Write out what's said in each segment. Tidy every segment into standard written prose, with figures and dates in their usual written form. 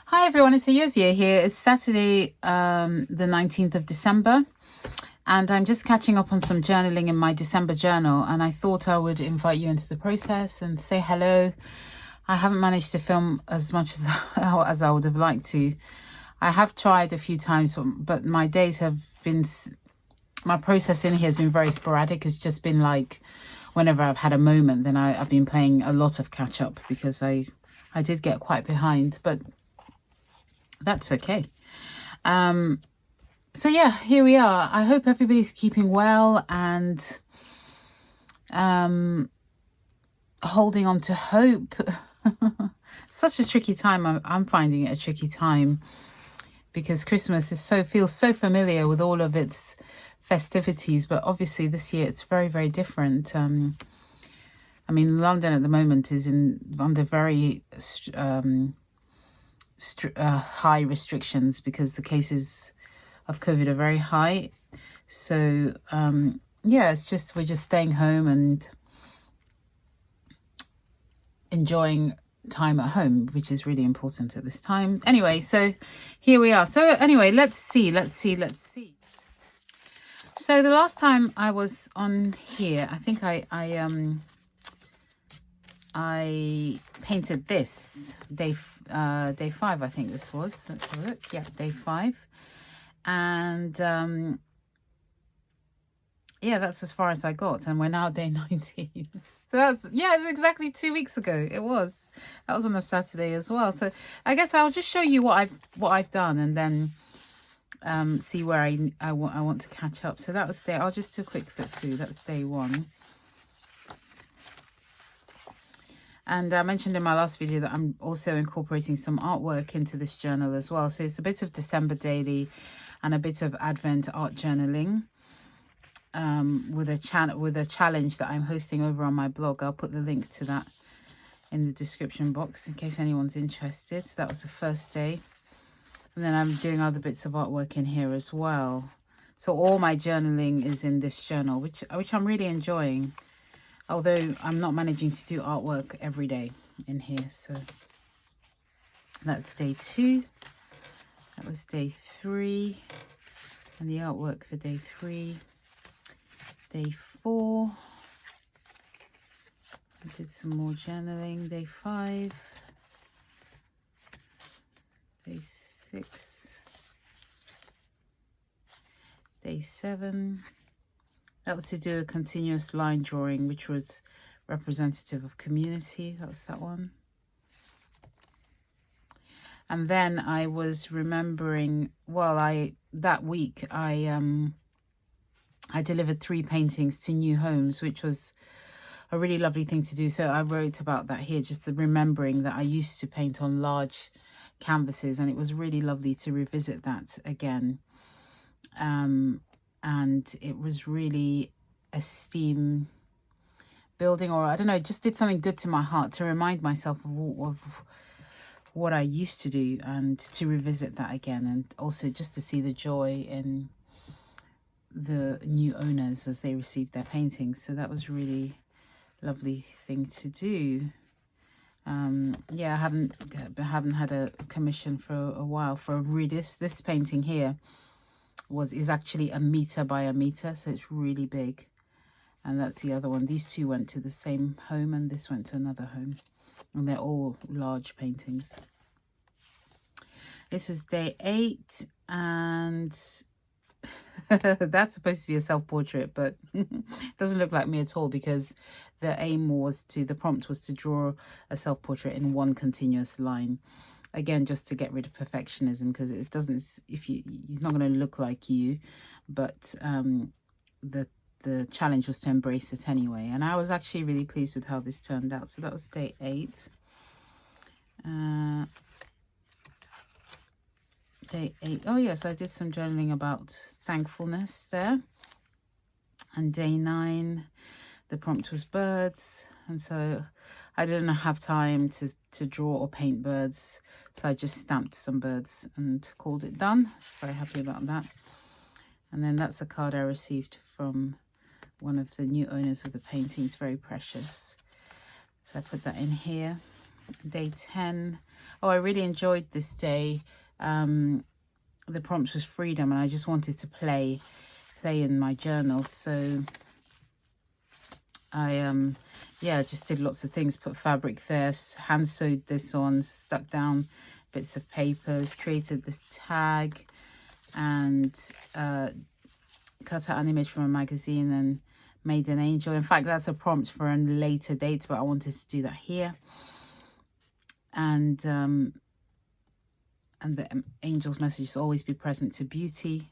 Hi everyone, it's Kezia here. It's Saturday, the 19th of December, and I'm just catching up on some journaling in my December journal, and I thought I would invite you into the process and say hello. I haven't managed to film as much as, as I would have liked to. I have tried a few times, but my days have been, my process in here has been very sporadic. It's just been like whenever I've had a moment, then I've been playing a lot of catch up because I did get quite behind, but that's okay. So yeah, here we are. I hope everybody's keeping well and holding on to hope. Such a tricky time. I'm finding it a tricky time because Christmas feels so familiar with all of its festivities, but obviously this year it's very, very different. I mean, London at the moment is under very high restrictions because the cases of COVID are very high. So yeah, we're just staying home and enjoying time at home, which is really important at this time. Anyway, so here we are. So anyway, let's see. So the last time I was on here, I think I painted this day 5. I think this was. Let's have a look. Yeah, day 5. And yeah, that's as far as I got, and we're now day 19. So it's exactly 2 weeks ago. That was on a Saturday as well. So I guess I'll just show you what I've done, and then see where I want to catch up. So that was I'll just do a quick flip through. That's day 1. And I mentioned in my last video that I'm also incorporating some artwork into this journal as well. So it's a bit of December daily and a bit of Advent art journaling with a challenge that I'm hosting over on my blog. I'll put the link to that in the description box in case anyone's interested. So that was the first day. And then I'm doing other bits of artwork in here as well. So all my journaling is in this journal, which I'm really enjoying. Although I'm not managing to do artwork every day in here. So that's day 2. That was day 3. And the artwork for day 3. Day 4. I did some more journaling. Day 5. Day 6. Day 7. That was to do a continuous line drawing, which was representative of community. That was that one. And then I was remembering, that week I delivered 3 paintings to new homes, which was a really lovely thing to do. So I wrote about that here, just the remembering that I used to paint on large canvases, and it was really lovely to revisit that again. And it was really esteem building, or I don't know, it just did something good to my heart to remind myself of what I used to do and to revisit that again, and also just to see the joy in the new owners as they received their paintings. So that was really lovely thing to do. Yeah, I haven't had a commission for a while for this painting here. Is actually 1 meter by 1 meter, so it's really big. And that's the other one. These 2 went to the same home, and this went to another home, and they're all large paintings. This is day 8, and that's supposed to be a self-portrait, but it doesn't look like me at all, because the prompt was to draw a self-portrait in one continuous line. Again, just to get rid of perfectionism, because it doesn't, he's not going to look like you, but the challenge was to embrace it anyway. And I was actually really pleased with how this turned out. So that was day 8. Day 8. Oh yes, I did some journaling about thankfulness there. And day 9, the prompt was birds, and so I didn't have time to draw or paint birds, so I just stamped some birds and called it done. I was very happy about that. And then that's a card I received from one of the new owners of the paintings, very precious. So I put that in here. Day 10. Oh, I really enjoyed this day. The prompt was freedom, and I just wanted to play in my journal. So I yeah, just did lots of things, put fabric there, hand sewed this on, stuck down bits of papers, created this tag, and cut out an image from a magazine and made an angel. In fact, that's a prompt for a later date, but I wanted to do that here. And the angel's message is always be present to beauty.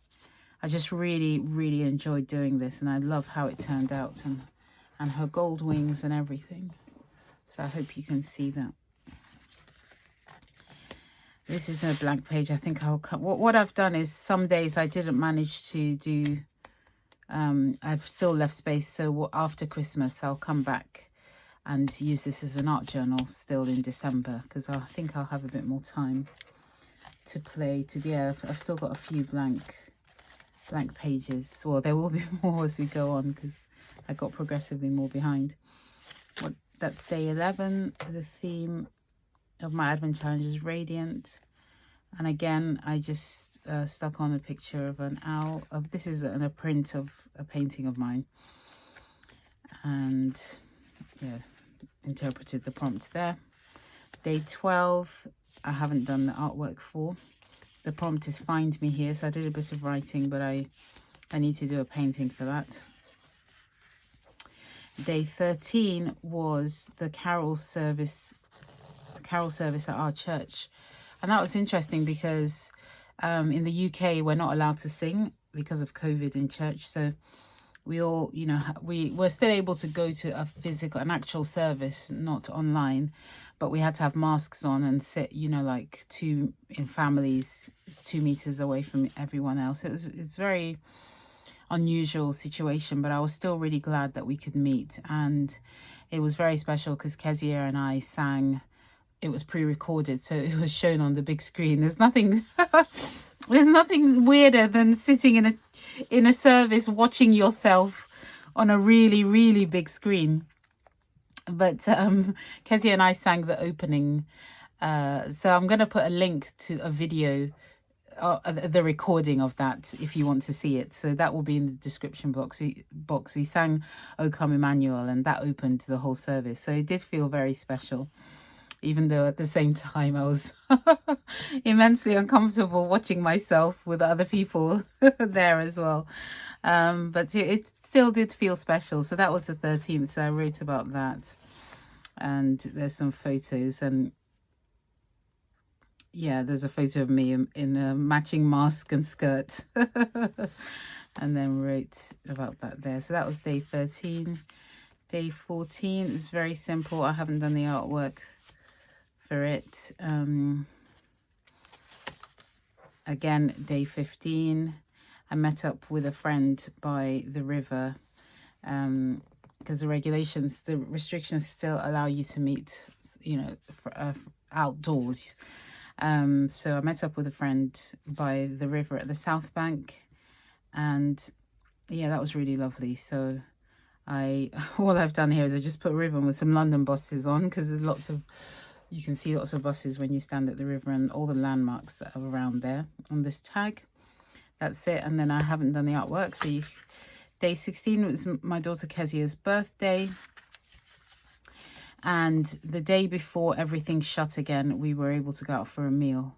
I just really, really enjoyed doing this, and I love how it turned out, and her gold wings and everything. So I hope you can see that. This is a blank page. I think I'll cut. What I've done is some days I didn't manage to do. I've still left space, so after Christmas I'll come back and use this as an art journal still in December, because I think I'll have a bit more time to play. Yeah, I've still got a few blank pages. Well, there will be more as we go on, because I got progressively more behind. That's day 11. The theme of my Advent challenge is radiant, and again I just stuck on a picture of an owl. This is a print of a painting of mine, and yeah, interpreted the prompt there. Day 12, I haven't done the artwork for. The prompt is find me here, so I did a bit of writing, but I need to do a painting for that. Day 13 was the carol service at our church, and that was interesting because in the UK we're not allowed to sing because of COVID in church. So we all, you know, we were still able to go to an actual service, not online, but we had to have masks on and sit, you know, like in families 2 meters away from everyone else. It's very unusual situation, but I was still really glad that we could meet, and it was very special because Kezia and I sang. It was pre-recorded, so it was shown on the big screen. There's nothing there's nothing weirder than sitting in a service watching yourself on a really, really big screen. But Kezia and I sang the opening, so I'm going to put a link to a video, the recording of that, if you want to see it. So that will be in the description box. We sang O Come Emmanuel, and that opened the whole service. So it did feel very special, even though at the same time I was immensely uncomfortable watching myself with other people there as well. But it still did feel special. So that was the 13th. So I wrote about that. And there's some photos. And yeah, there's a photo of me in a matching mask and skirt. And then wrote about that there. So that was day 13. Day 14 is very simple. I haven't done the artwork for it. Again, day 15, I met up with a friend by the river, because the restrictions still allow you to meet, you know, outdoors. So I met up with a friend by the river at the South Bank, and yeah, that was really lovely. So all I've done here is I just put a ribbon with some London buses on, because there's you can see lots of buses when you stand at the river, and all the landmarks that are around there on this tag. That's it. And then I haven't done the artwork. So day 16 was my daughter Kezia's birthday. And the day before everything shut again, we were able to go out for a meal.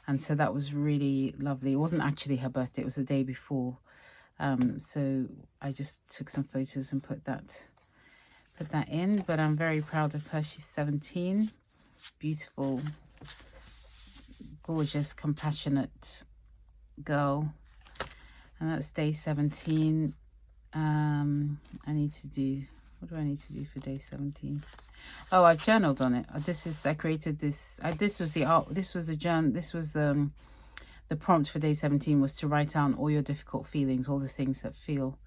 And so that was really lovely. It wasn't actually her birthday, it was the day before. So I just took some photos and put that in. But I'm very proud of her. She's 17. Beautiful, gorgeous, compassionate girl. And that's day 17. I need to do, what do I need to do for day 17? Oh, I've journaled on it. I created this. This was the prompt for day 17 was to write down all your difficult feelings, all the things that feel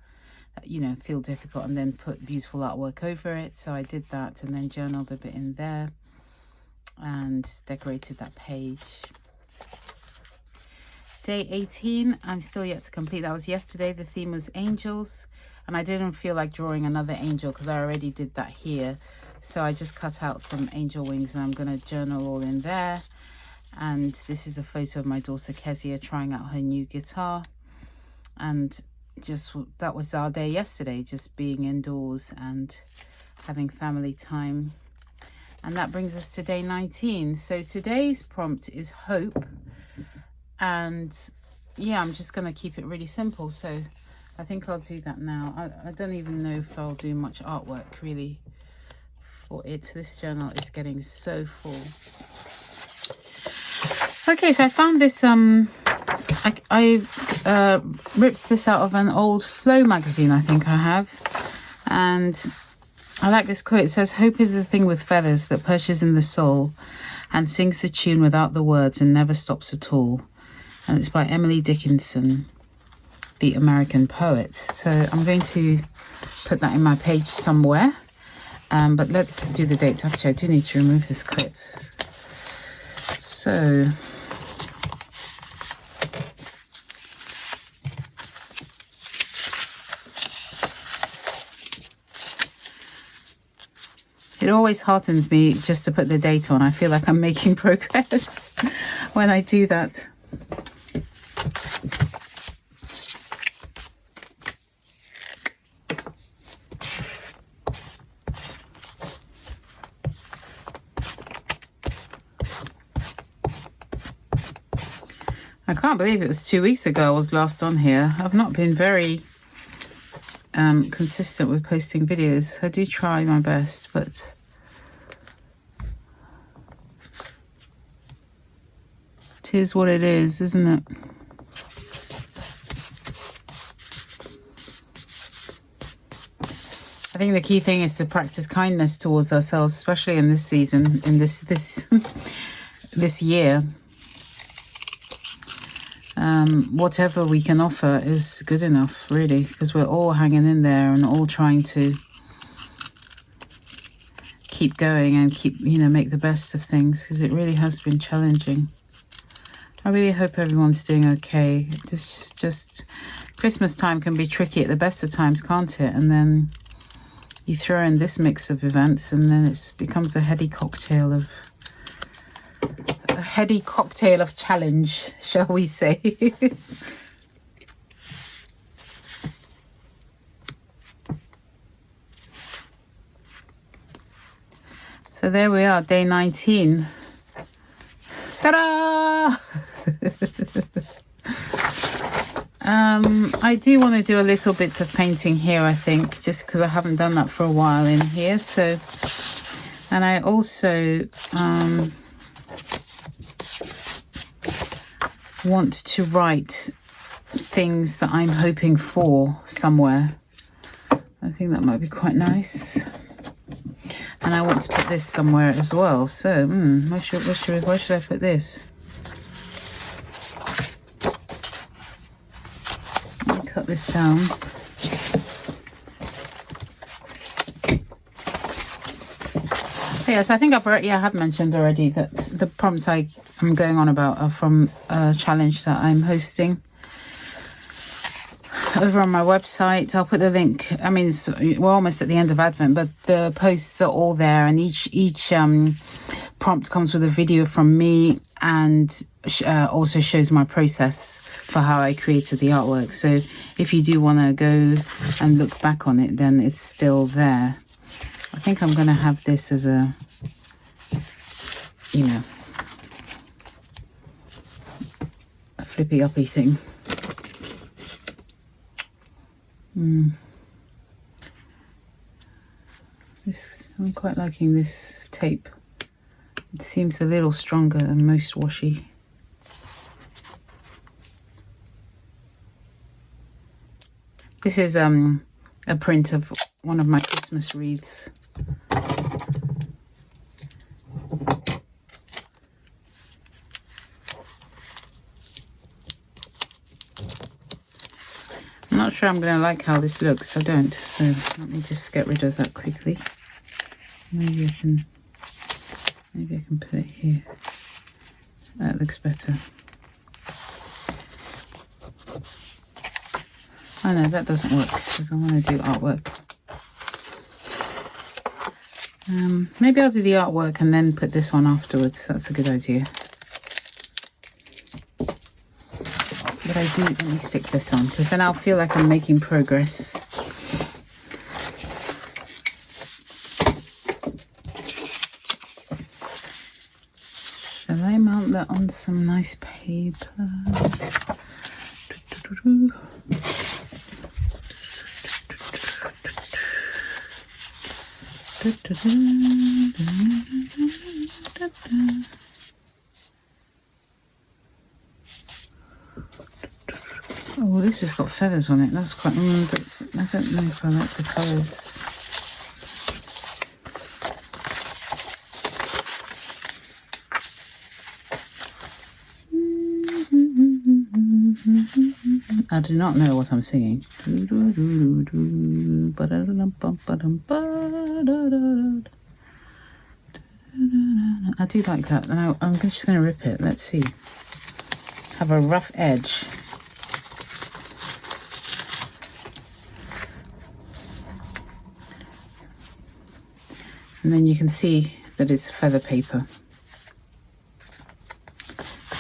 difficult, and then put beautiful artwork over it. So I did that, and then journaled a bit in there and decorated that page. Day 18, I'm still yet to complete. That was yesterday. The theme was angels, and I didn't feel like drawing another angel because I already did that here. So I just cut out some angel wings and I'm going to journal all in there. And this is a photo of my daughter Kezia trying out her new guitar. And just that was our day yesterday, just being indoors and having family time. And that brings us to day 19. So today's prompt is hope. And yeah, I'm just going to keep it really simple. So I think I'll do that now. I don't even know if I'll do much artwork really for it. This journal is getting so full. Okay, so I found this, I ripped this out of an old Flow magazine, I think I have. And I like this quote. It says, "Hope is the thing with feathers that perches in the soul and sings the tune without the words and never stops at all." And it's by Emily Dickinson, the American poet. So I'm going to put that in my page somewhere. But let's do the dates. Actually, I do need to remove this clip. So it always heartens me just to put the date on. I feel like I'm making progress when I do that. I can't believe it was 2 weeks ago I was last on here. I've not been very consistent with posting videos. I do try my best, but it is what it is, isn't it? I think the key thing is to practice kindness towards ourselves, especially in this season, in this this year. Whatever we can offer is good enough, really, because we're all hanging in there and all trying to keep going and keep, make the best of things, because it really has been challenging. I really hope everyone's doing okay. Just Christmas time can be tricky at the best of times, can't it? And then you throw in this mix of events and then it becomes a heady cocktail of challenge, shall we say. So there we are, day 19. Ta-da! I do want to do a little bit of painting here, I think, just because I haven't done that for a while in here. So, and I also want to write things that I'm hoping for somewhere. I think that might be quite nice. And I want to put this somewhere as well. So, where should I put this? Let me cut this down. Yes, I think I have mentioned already that the prompts I'm going on about are from a challenge that I'm hosting over on my website. I'll put the link. I mean, we're almost at the end of Advent, but the posts are all there, and each prompt comes with a video from me and also shows my process for how I created the artwork. So if you do want to go and look back on it, then it's still there. I think I'm going to have this as a, a flippy-uppy thing. I'm quite liking this tape. It seems a little stronger than most washi. This is a print of one of my Christmas wreaths. I'm not sure I'm going to like how this looks. I don't. So let me just get rid of that quickly. Maybe I can put it here. That looks better. Oh no, that doesn't work because I want to do artwork. Maybe I'll do the artwork and then put this on afterwards. That's a good idea. But I do, let me stick this on, because then I'll feel like I'm making progress. Shall I mount that on some nice paper? Oh, this has got feathers on it. That's quite... I don't know if I like the colours. I do not know what I'm singing. I do like that, and I'm just going to rip it. Let's see. Have a rough edge. And then you can see that it's feather paper.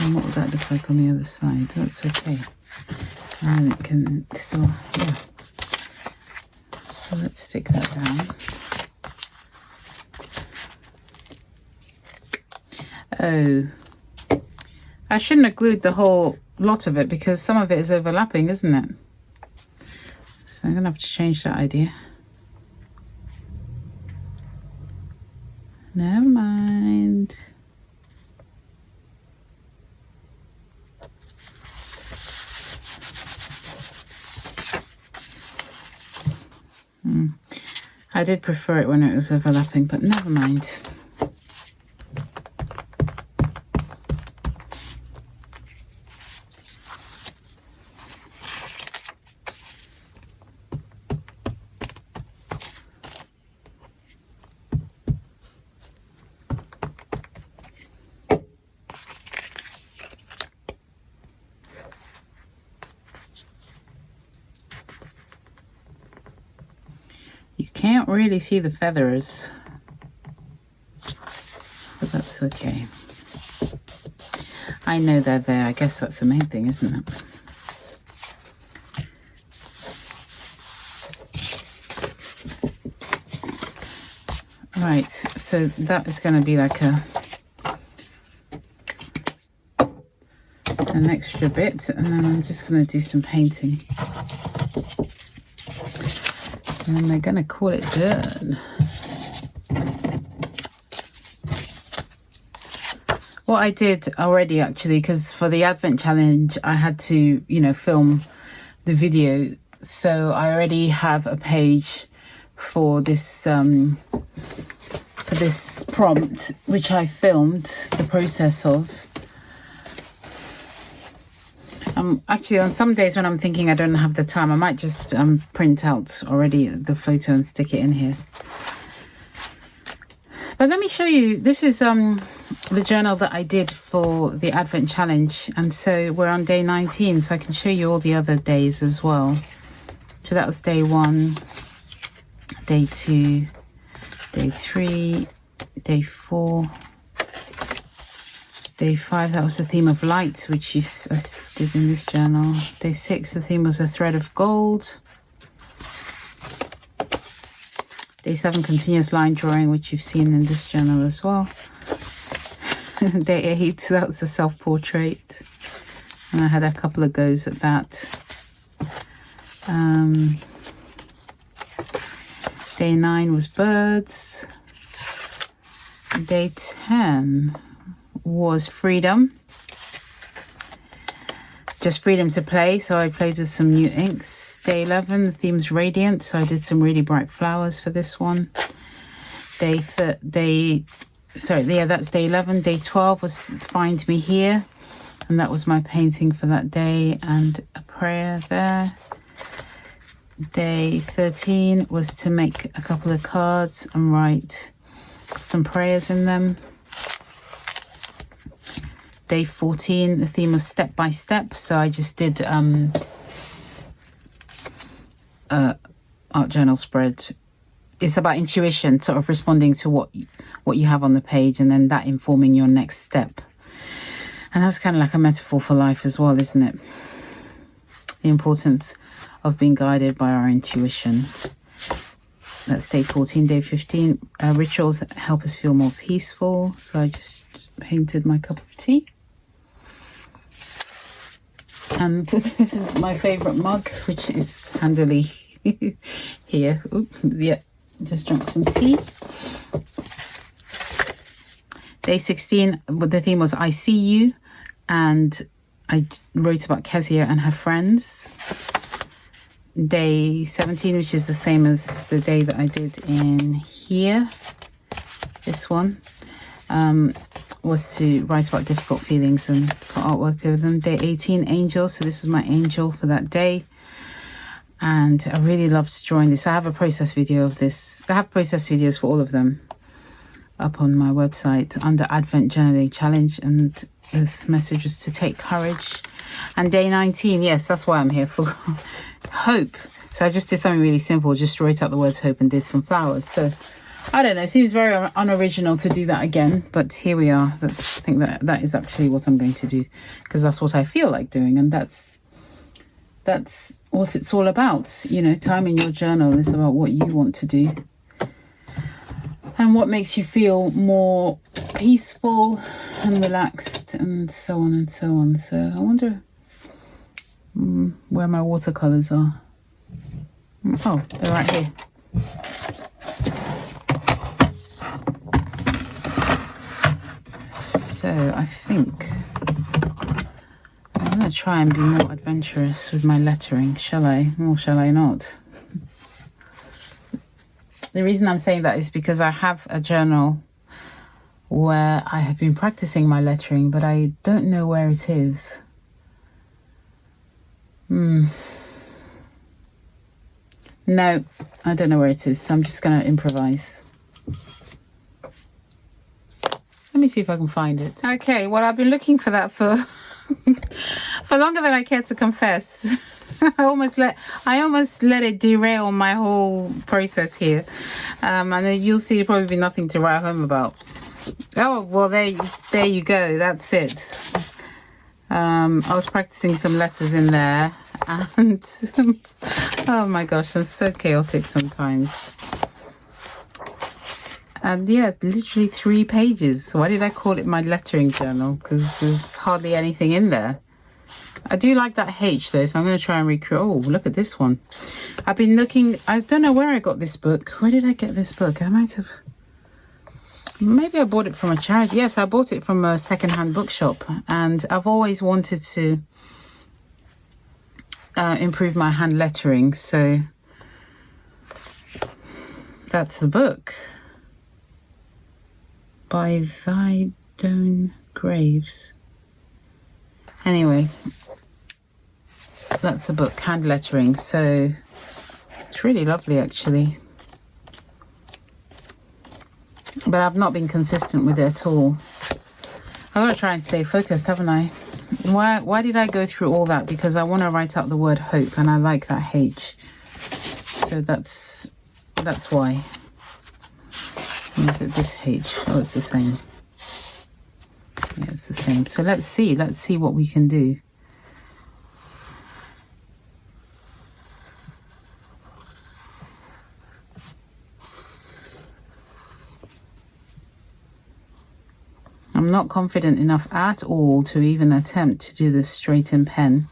And what would that look like on the other side? That's okay. And it can still, yeah. So let's stick that down. Oh, I shouldn't have glued the whole lot of it because some of it is overlapping, isn't it? So I'm gonna have to change that idea. Never mind. I did prefer it when it was overlapping, but never mind. You can't really see the feathers, but that's okay. I know they're there. I guess that's the main thing, isn't it? Right, so that is going to be like an extra bit, and then I'm just going to do some painting. And then we're going to call it done. What I did already, actually, because for the Advent Challenge, I had to, you know, film the video. So I already have a page for this prompt, which I filmed the process of. Actually, on some days when I'm thinking I don't have the time, I might just print out already the photo and stick it in here. But let me show you. This is the journal that I did for the Advent Challenge, and so we're on day 19, so I can show you all the other days as well. So that was day 1, day 2, day 3, day 4, day 5, that was the theme of light, which I did in this journal. Day 6, the theme was a thread of gold. Day 7, continuous line drawing, which you've seen in this journal as well. Day 8, that was the self-portrait, and I had a couple of goes at that. Day 9 was birds. Day 10 was freedom, just freedom to play, so I played with some new inks. Day 11, the theme's radiant, so I did some really bright flowers for this one. That's day 11. Day 12 was Find Me Here, and that was my painting for that day and a prayer there. Day 13 was to make a couple of cards and write some prayers in them. Day 14, the theme was step by step, so I just did art journal spread it's about intuition, sort of responding to what you have on the page, and then that informing your next step. And that's kind of like a metaphor for life as well, isn't it? The importance of being guided by our intuition. That's day 14. Day 15, rituals that help us feel more peaceful. So I just painted my cup of tea. And this is my favorite mug, which is handily here. Oops, yeah, just drank some tea. Day 16, the theme was I See You. And I wrote about Kezia and her friends. Day 17, which is the same as the day that I did in here, this one, was to write about difficult feelings and put artwork over them. Day 18, angels. So this was my angel for that day. And I really loved drawing this. I have a process video of this. I have process videos for all of them up on my website under Advent Journaling Challenge. And the message was to take courage. And day 19, yes, that's why I'm here, for hope. So I just did something really simple, just wrote out the words hope and did some flowers. So I don't know, it seems very unoriginal to do that again, but here we are. I think that is actually what I'm going to do, because that's what I feel like doing, and that's what it's all about. You know, time in your journal is about what you want to do and what makes you feel more peaceful and relaxed, and so on and so on. So I wonder where my watercolors are. Oh, they're right here. So I think I'm going to try and be more adventurous with my lettering. Shall I? Or shall I not? The reason I'm saying that is because I have a journal where I have been practicing my lettering, but I don't know where it is. No, I don't know where it is, so I'm just going to improvise. Let me see if I can find it. Okay, well, I've been looking for that for longer than I care to confess. I almost let it derail my whole process here. And then you'll see there'll probably be nothing to write home about. Oh, well, there you go. That's it. I was practicing some letters in there, and oh my gosh, I'm so chaotic sometimes. And yeah, literally 3 pages. Why did I call it my lettering journal? Because there's hardly anything in there. I do like that H though, so I'm going to try and recreate. Oh, look at this one. I've been looking, I don't know where I got this book. Where did I get this book? I might have, maybe I bought it from a charity. Yes, I bought it from a secondhand bookshop, and I've always wanted to improve my hand lettering, so that's the book by Vidone Graves. Anyway, that's the book, hand lettering. So it's really lovely actually, but I've not been consistent with it at all. I've got to try and stay focused, haven't I? Why did I go through all that? Because I want to write out the word hope, and I like that H, so that's why. Is it this H? Oh, it's the same. Yeah, it's the same. So let's see what we can do. I'm not confident enough at all to even attempt to do this straight in pen,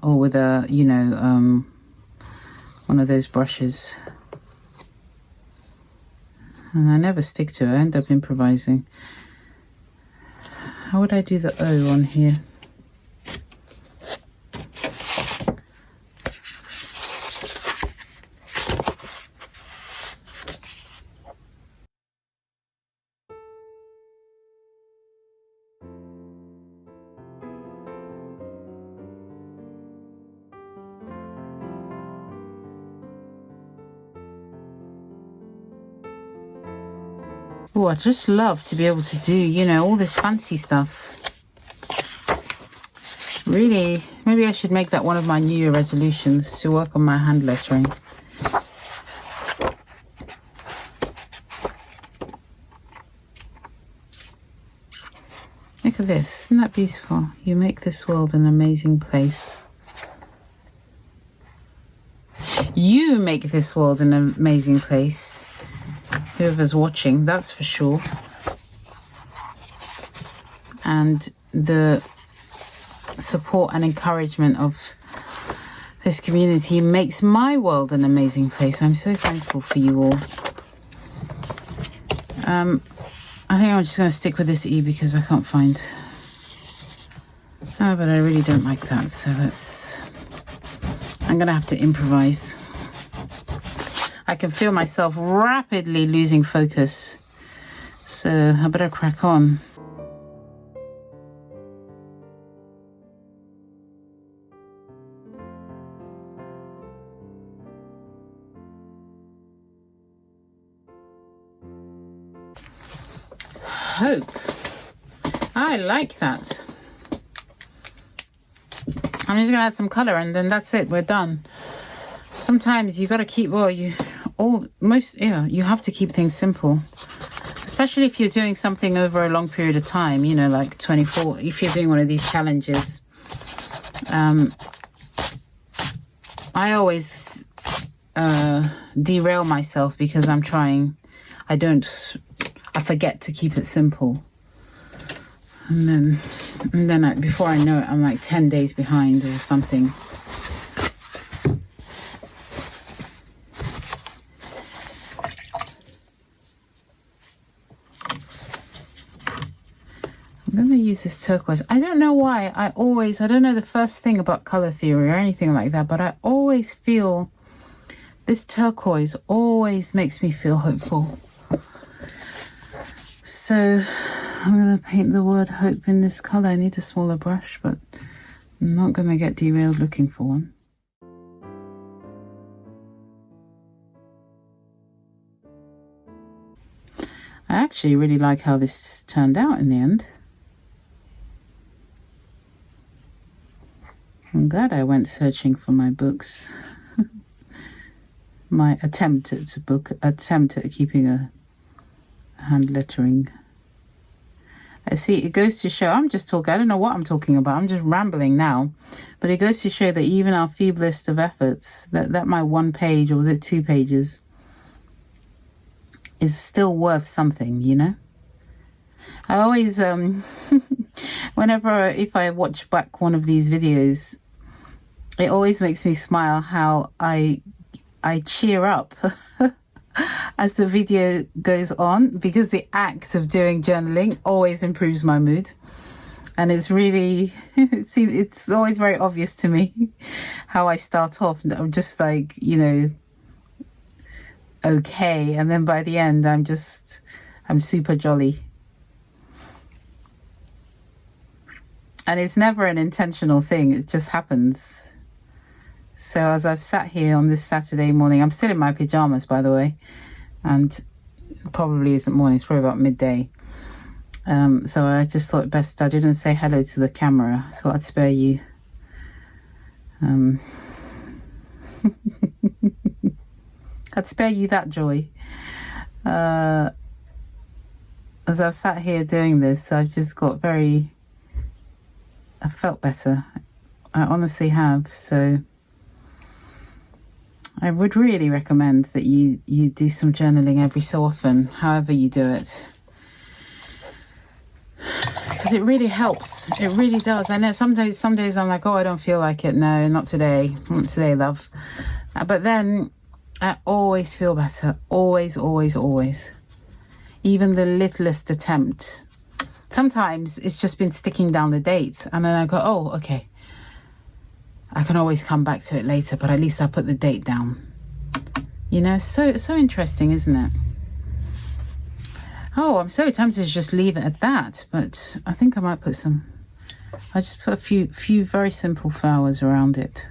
or with a, you know, one of those brushes. And I never stick to it. I end up improvising. How would I do the O on here? Oh, I just love to be able to do, you know, all this fancy stuff. Really, maybe I should make that one of my New Year resolutions, to work on my hand lettering. Look at this. Isn't that beautiful? You make this world an amazing place. You make this world an amazing place. Whoever's watching, that's for sure. And the support and encouragement of this community makes my world an amazing place. I'm so thankful for you all. I think I'm just going to stick with this E because I can't find... Oh, but I really don't like that, so I'm going to have to improvise. I can feel myself rapidly losing focus, so I better crack on. Hope. I like that. I'm just gonna add some color and then that's it, we're done. Sometimes you gotta keep, you have to keep things simple, especially if you're doing something over a long period of time, you know, like 24, if you're doing one of these challenges. I always derail myself because I'm trying, I forget to keep it simple, and then before I know it, I'm like 10 days behind or something. I'm going to use this turquoise. I don't know why. I don't know the first thing about color theory or anything like that, but I always feel this turquoise always makes me feel hopeful. So I'm going to paint the word hope in this color. I need a smaller brush, but I'm not going to get derailed looking for one. I actually really like how this turned out in the end. I'm glad I went searching for my books. My attempt at keeping a hand lettering. I see, it goes to show, I'm just talking, I don't know what I'm talking about, I'm just rambling now, but it goes to show that even our feeblest of efforts, that my 1 page, or was it 2 pages, is still worth something, you know? I always, if I watch back one of these videos, it always makes me smile how I cheer up as the video goes on, because the act of doing journaling always improves my mood. And it's really, it's always very obvious to me how I start off. I'm just like, you know, okay. And then by the end, I'm super jolly. And it's never an intentional thing. It just happens. So as I've sat here on this Saturday morning, I'm still in my pajamas, by the way, and it probably isn't morning, it's probably about midday. So I just thought best, I didn't say hello to the camera. I thought I'd spare you. I'd spare you that joy. As I've sat here doing this, I've just got I felt better. I honestly have. So I would really recommend that you do some journaling every so often, however you do it. Because it really helps. It really does. I know some days I'm like, oh, I don't feel like it. No, not today. Not today, love. But then I always feel better. Always, always, always. Even the littlest attempt. Sometimes it's just been sticking down the dates. And then I go, oh, okay. I can always come back to it later, but at least I put the date down. You know, so interesting, isn't it? Oh, I'm so tempted to just leave it at that, but I think I might put I just put a few very simple flowers around it.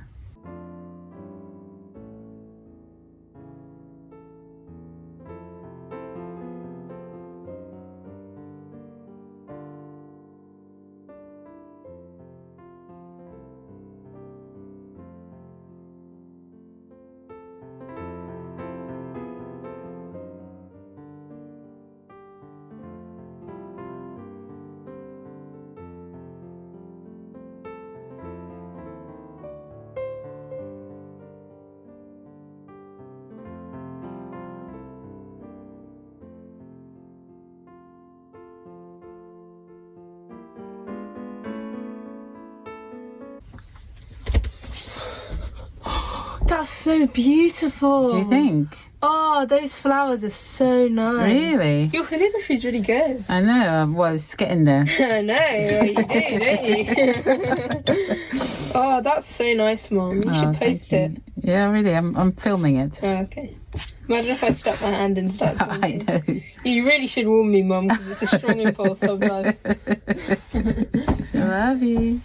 That's so beautiful. Do you think? Oh, those flowers are so nice. Really? Your calligraphy's really good. I know. Well, it's getting there. I know. You do, don't you? Oh, that's so nice, Mum. You should post it. Yeah, really. I'm filming it. Oh, okay. Imagine if I stuck my hand and started filming. I know. You really should warn me, Mum, because it's a strong impulse sometimes. I love you.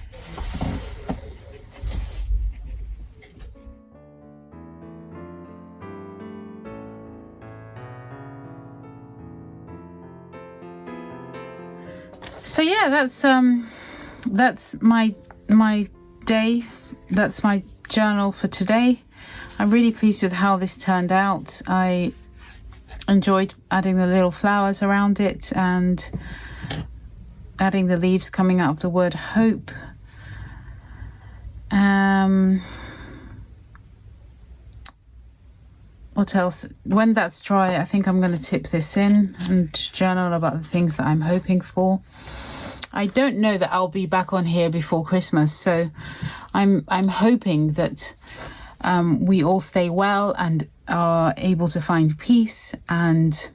So yeah, that's my day. That's my journal for today. I'm really pleased with how this turned out. I enjoyed adding the little flowers around it and adding the leaves coming out of the word hope. What else? When that's dry, I think I'm going to tip this in and journal about the things that I'm hoping for. I don't know that I'll be back on here before Christmas, so I'm hoping that we all stay well and are able to find peace and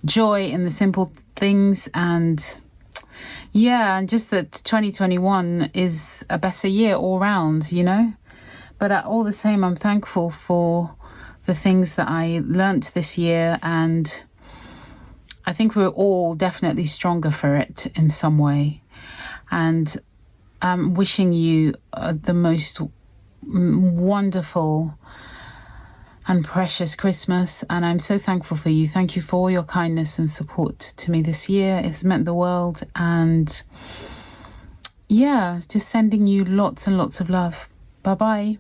joy in the simple things, and just that 2021 is a better year all round, you know. But all the same, I'm thankful for the things that I learnt this year, and I think we're all definitely stronger for it in some way. And I'm wishing you the most wonderful and precious Christmas, and I'm so thankful for you. Thank you for all your kindness and support to me this year. It's meant the world, and just sending you lots and lots of love. Bye bye.